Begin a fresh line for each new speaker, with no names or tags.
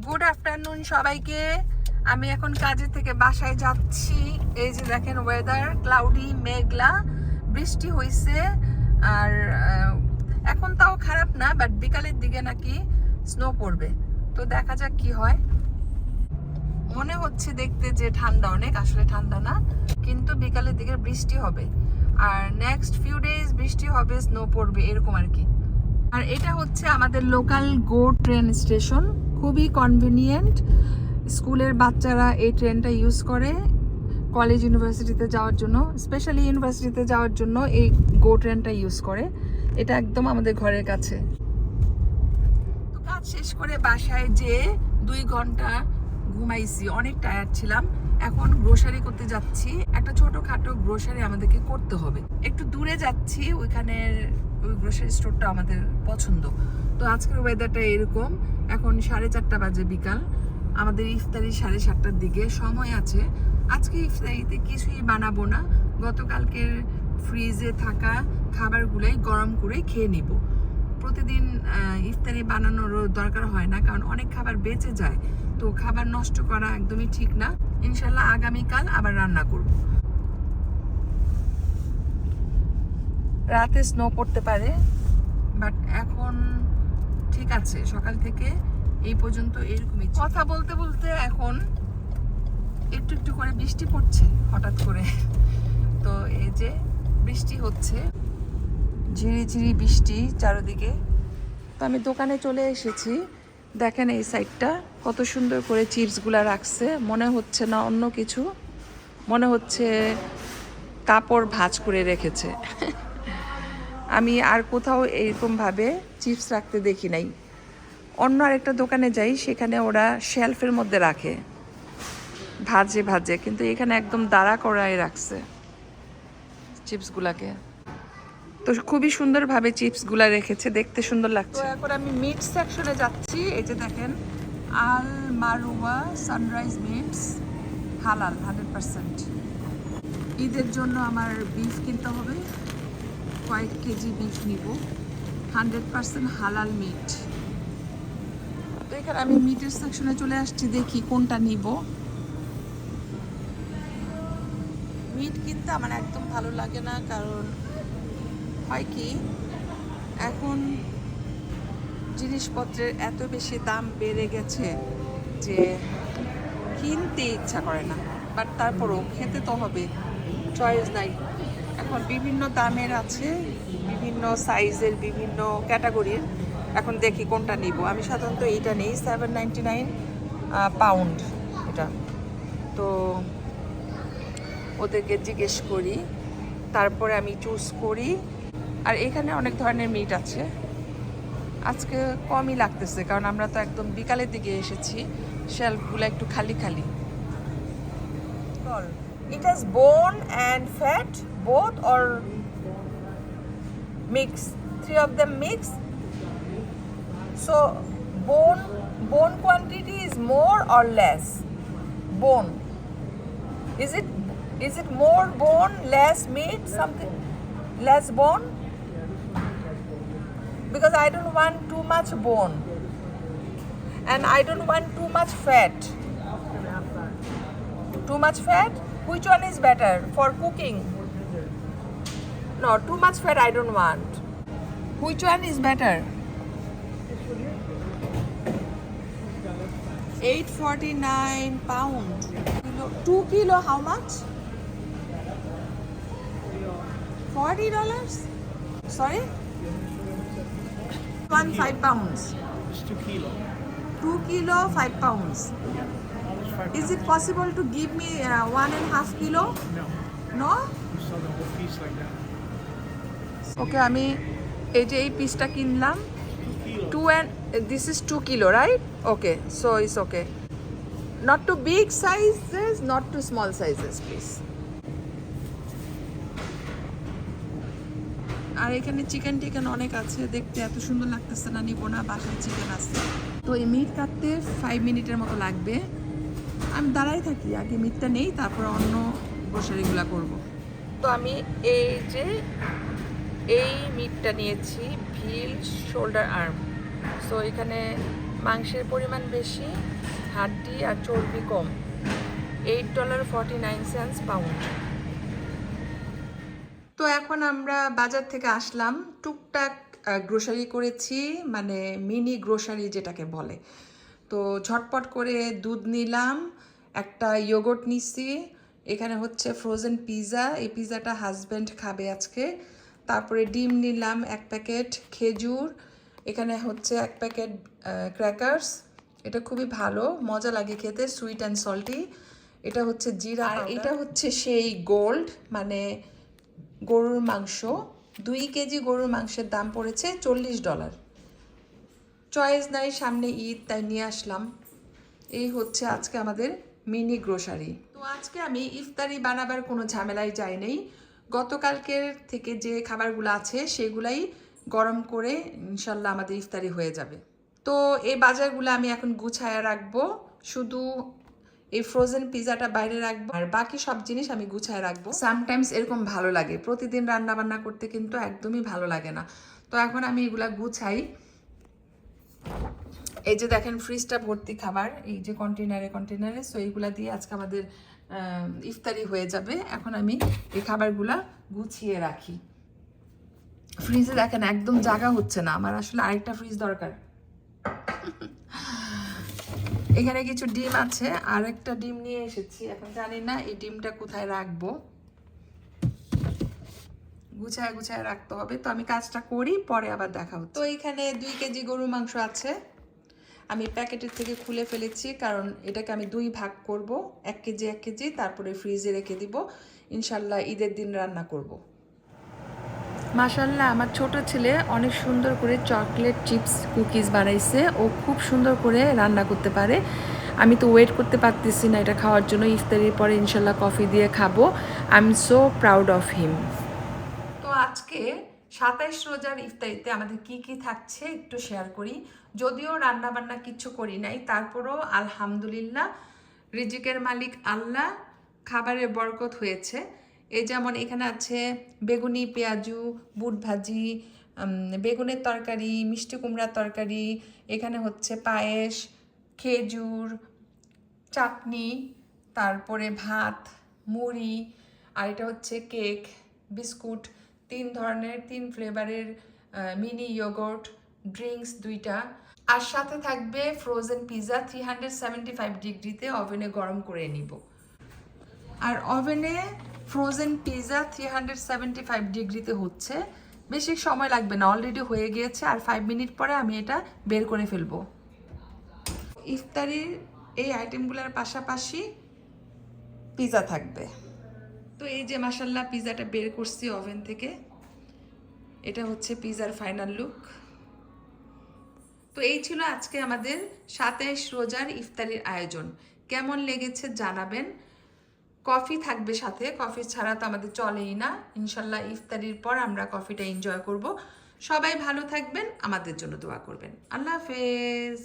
Good afternoon সবাইকে। আমি এখন কাজের থেকে বাসায় যাচ্ছি। এই যে দেখেন ওয়েদার ক্লাউডি, মেঘলা, বৃষ্টি হইছে। আর এখন তাও খারাপ না, বাট বিকালের দিকে নাকি স্নো পড়বে। তো দেখা যাক কি হয়। মনে হচ্ছে দেখতে যে ঠান্ডা অনেক, আসলে ঠান্ডা না, কিন্তু বিকালের দিকে বৃষ্টি হবে। আর নেক্সট ফিউ ডেজ বৃষ্টি হবে, স্নো পড়বে, এরকম আর কি। আর এটা হচ্ছে আমাদের লোকাল গো ট্রেন স্টেশন, খুবই কনভিনিয়েন্ট। স্কুলের বাচ্চারা এই ট্রেনটা ইউজ করে কলেজ ইউনিভার্সিটিতে যাওয়ার জন্য, স্পেশালি ইউনিভার্সিটিতে যাওয়ার জন্য এই গো ট্রেনটা ইউজ করে। এটা একদম আমাদের ঘরের কাছে। তো কাজ শেষ করে বাসায় যেয়ে 2 ঘন্টা ঘুমাইছি, অনেক টায়ার্ড ছিলাম। এখন গ্রোসারি করতে যাচ্ছি। একটা ছোটখাটো গ্রোসারি আমাদেরকে করতে হবে, একটু দূরে যাচ্ছি, ওইখানের ওই গ্রোসারি স্টোরটা আমাদের পছন্দ। তো আজকের ওয়েদারটা এরকম। এখন 4:30 বাজে বিকাল। আমাদের ইফতারি 7:30টার দিকে, সময় আছে। আজকে ইফতারিতে কিছুই বানাবো না, গতকালকের ফ্রিজে থাকা খাবারগুলাই গরম করে খেয়ে নিব। প্রতিদিন ইফতারি বানানোর দরকার হয় না, কারণ অনেক খাবার বেঁচে যায়। তো খাবার নষ্ট করা একদমই ঠিক না। ইনশাল্লাহ আগামীকাল আবার রান্না করব। রাতে স্নো পড়তে পারে, বাট এখন ঠিক আছে। সকাল থেকে এই পর্যন্ত এরকমই। কথা বলতে বলতে এখন একটু একটু করে বৃষ্টি পড়ছে হঠাৎ করে। তো এই যে বৃষ্টি হচ্ছে, ঝিরিঝিরি বৃষ্টি চারিদিকে। তো আমি দোকানে চলে এসেছি। দেখেন এই সাইডটা কত সুন্দর করে চিপসগুলা রাখছে। মনে হচ্ছে না অন্য কিছু, মনে হচ্ছে কাপড় ভাঁজ করে রেখেছে। আমি আর কোথাও এইরকমভাবে চিপস রাখতে দেখি নাই। অন্য আরেকটা দোকানে যাই, সেখানে ওরা শেলফের মধ্যে রাখে ভাজে ভাজে, কিন্তু এখানে একদম দাঁড়া করাই রাখছে চিপসগুলাকে। তো খুবই সুন্দরভাবে চিপসগুলা রেখেছে, দেখতে সুন্দর লাগছে। তো এখন আমি মিট সেকশনে যাচ্ছি। এই যে দেখেন আল মারুয়া সানরাইজ মিটস, হালাল 100%। ঈদের জন্য আমার বিফ কিনতে হবে, কয়েক কেজি বিফ নিব, 100% হালাল মিট। তো এখানে আমি মিটের সেকশনে চলে আসছি, দেখি কোনটা নিব। মিট কিনতে আমার একদম ভালো লাগে না, কারণ হয় কি, এখন জিনিসপত্রের এত বেশি দাম বেড়ে গেছে যে কিনতে ইচ্ছা করে না। বাট তারপরও খেতে তো হবে, চয়েস নাই। এখন বিভিন্ন দামের আছে, বিভিন্ন সাইজের, বিভিন্ন ক্যাটাগরির। এখন দেখি কোনটা নিব। আমি সাধারণত এইটা নেই, 799 পাউন্ড এটা। তো ওদেরকে জিজ্ঞেস করি, তারপরে আমি চুজ করি। আর এখানে অনেক ধরনের মিট আছে। আজকে কমই লাগতেছে, কারণ আমরা তো একদম বিকালের দিকে এসেছি, শেলফগুলো একটু খালি খালি। It has bone and fat both, or mix? 3 of them mix. So bone quantity is more or less? Bone. Is it more bone, less meat, something less bone? Because I don't want too much bone and I don't want too much fat. Too much fat? Which one is better for cooking? No, too much fat I don't want. Which one is better? 849 pound. 2 kilo how much? $40? Sorry? 5 pounds.
It's 2 kilo.
2 kilo 5 pounds. Is it possible to give me 1.5 kilo?
No.
No?
You sell the whole piece like that.
Okay, আমি এই যে এই পিসটা কিনলাম
2 kilo.
2 and this is 2 kilo, right? Okay, so it's okay. Not too big sizes, not too small sizes, please. আর এখানে chicken টিকেন অনেক আছে, দেখতে এত সুন্দর লাগতেছে না, নিব না, বাসায় চিকেন আছে। তো এই মিট কাটতে 5 মিনিটের মতো লাগবে। আমি দাঁড়াই থাকি, আগে মিটটা নেই, তারপর অন্য গ্রোসারিগুলো করব। তো আমি এই যে এই মিটটা নিয়েছি, ভিল শোল্ডার আর্ম। সো এখানে মাংসের পরিমাণ বেশি, হাড্ডি আর চর্বি কম। $8.49 পাউন্ড। তো এখন আমরা বাজার থেকে আসলাম, টুকটাক গ্রোসারি করেছি, মানে মিনি গ্রোসারি যেটাকে বলে। তো ঝটপট করে দুধ নিলাম, একটা ইয়োগর্ট নিছি, এখানে হচ্ছে ফ্রোজেন পিৎজা, এই পিৎজাটা হাজব্যান্ড খাবে আজকে। তারপরে ডিম নিলাম 1 প্যাকেট, খেজুর, এখানে হচ্ছে 1 প্যাকেট ক্র্যাকার্স, এটা খুবই ভালো, মজা লাগে খেতে, সুইট অ্যান্ড সল্টি। এটা হচ্ছে জিরা, আর এটা হচ্ছে সেই গোল্ড, মানে গরুর মাংস। 2 কেজি গরুর মাংসের দাম পড়েছে $40। চয়েস নাই, সামনে ঈদ, তাই নিয়ে আসলাম। এই হচ্ছে আজকে আমাদের মিনি গ্রোসারি। তো আজকে আমি ইফতারি বানাবার কোনো ঝামেলায় যাই নেই। গতকালকের থেকে যে খাবারগুলো আছে সেগুলাই গরম করে ইনশাল্লাহ আমাদের ইফতারি হয়ে যাবে। তো এই বাজারগুলো আমি এখন গুছায় রাখবো, শুধু এই ফ্রোজেন পিৎজাটা বাইরে রাখবো, আর বাকি সব জিনিস আমি গুছায় রাখবো। সামটাইমস এরকম ভালো লাগে, প্রতিদিন রান্না বান্না করতে কিন্তু একদমই ভালো লাগে না। তো এখন আমি এগুলা গুছাই। এই যে দেখেন ফ্রিজটা ভর্তি খাবার, এই যে কন্টেনারে, সো এইগুলা দিয়ে আজকে আমাদের ইফতারি হয়ে যাবে। এখন আমি এই খাবারগুলা গুছিয়ে রাখি। ফ্রিজে দেখেন একদম জায়গা হচ্ছে না, আমার আসলে আরেকটা ফ্রিজ দরকার। এখানে কিছু ডিম আছে, আর একটা ডিম নিয়ে এসেছি, এখন জানি না এই ডিমটা কোথায় রাখবো, গুছায় রাখতে হবে। তো আমি কাজটা করি, পরে আবার দেখা হচ্ছে। তো এখানে 2 কেজি গরুর মাংস আছে, আমি প্যাকেটের থেকে খুলে ফেলেছি, কারণ এটাকে আমি 2 ভাগ করব, 1 কেজি, তারপরে ফ্রিজে রেখে দিব, ইনশাল্লাহ ঈদের দিন রান্না করব। মাশাআল্লাহ, আমার ছোট ছেলে অনেক সুন্দর করে চকলেট চিপস কুকিজ বানাইছে, ও খুব সুন্দর করে রান্না করতে পারে। আমি তো ওয়েট করতে পারতেছি না এটা খাওয়ার জন্য। ইফতারির পরে ইনশাল্লাহ কফি দিয়ে খাবো। I am so proud of him. তো আজকে 27 রোজার ইফতারিতে আমাদের কি কি থাকছে একটু শেয়ার করি। যদিও রান্না বান্না কিচ্ছু করি নাই, তারপরও আলহামদুলিল্লাহ, রিজিকের মালিক আল্লাহ, খাবারের বরকত হয়েছে। এই যেমন এখানে আছে বেগুনি পেঁয়াজু, বুট ভাজি, বেগুনের তরকারি, মিষ্টি কুমড়ার তরকারি, এখানে হচ্ছে পায়েস, খেজুর, চাটনি, তারপরে ভাত, মুড়ি, আর এটা হচ্ছে কেক, বিস্কুট, 3 ধরনের 3 ফ্লেভারের মিনি ইয়োগর্ট, ড্রিঙ্কস 2টা, আর সাথে থাকবে ফ্রোজেন পিৎজা 375 ডিগ্রিতে ওভেনে গরম করে নিব। আর ওভেনে ফ্রোজেন পিৎজা 375 ডিগ্রিতে হচ্ছে, বেশি সময় লাগবে না, অলরেডি হয়ে গিয়েছে, আর 5 মিনিট পরে আমি এটা বের করে ফেলবো। ইফতারির এই আইটেমগুলোর পাশাপাশি পিৎজা থাকবে। তো এই যে মাশাআল্লাহ পিৎজাটা বের করছি ওভেন থেকে, এটা হচ্ছে পিৎজার ফাইনাল লুক। তো এই ছিল আজকে আমাদের 27 রোজার ইফতারির আয়োজন। কেমন লেগেছে জানাবেন। কফি থাকবে সাথে, কফি ছাড়া তো আমাদের চলেই না। ইনশাল্লাহ ইফতারির পর আমরা কফিটা এনজয় করব। সবাই ভালো থাকবেন, আমাদের জন্য দোয়া করবেন। আল্লাহ হাফেজ।